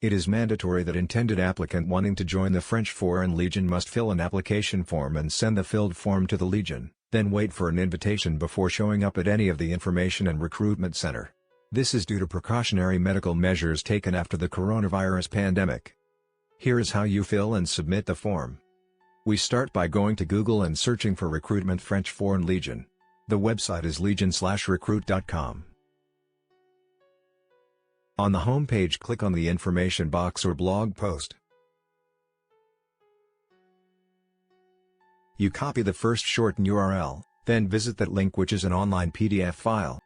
It is mandatory that intended applicant wanting to join the French Foreign Legion must fill an application form and send the filled form to the Legion, then wait for an invitation before showing up at any of the information and recruitment center. This is due to precautionary medical measures taken after the coronavirus pandemic. Here is how you fill and submit the form. We start by going to Google and searching for Recruitment French Foreign Legion. The website is legion/recruit.com. On the home page, click on the information box or blog post. You copy the first shortened URL, then visit that link, which is an online PDF file.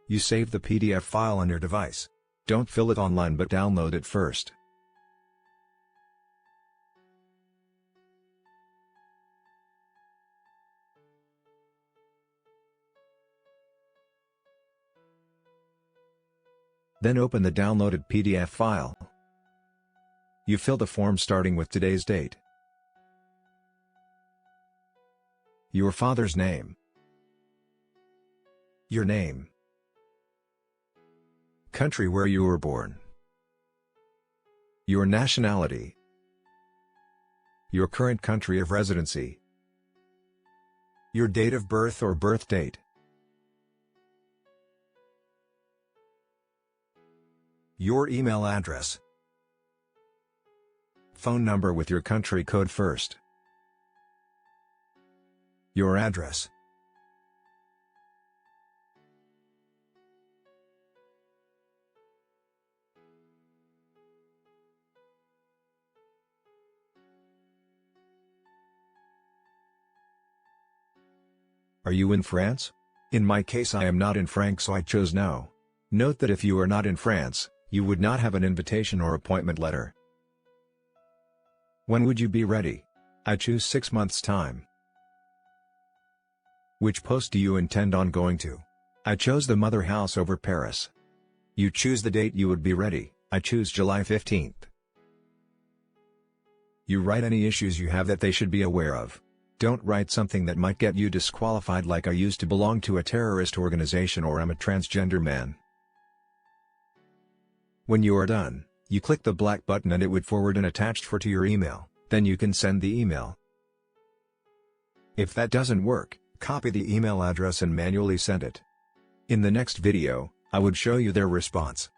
You save the PDF file on your device. Don't fill it online but download it first. Then open the downloaded PDF file. You fill the form starting with today's date, your father's name, your name, country where you were born, your nationality, your current country of residency, your date of birth or birth date, your email address, phone number with your country code first, your address. Are you in France? In my case, I am not in France, so I chose no. Note that if you are not in France, you would not have an invitation or appointment letter. When would you be ready? I choose 6 months' time. Which post do you intend on going to? I chose the mother house over Paris. You choose the date you would be ready. I choose July 15th. You write any issues you have that they should be aware of. Don't write something that might get you disqualified, like I used to belong to a terrorist organization or I'm a transgender man. When you are done, you click the black button and it would forward an attached to your email, then you can send the email. If that doesn't work, copy the email address and manually send it. In the next video, I would show you their response.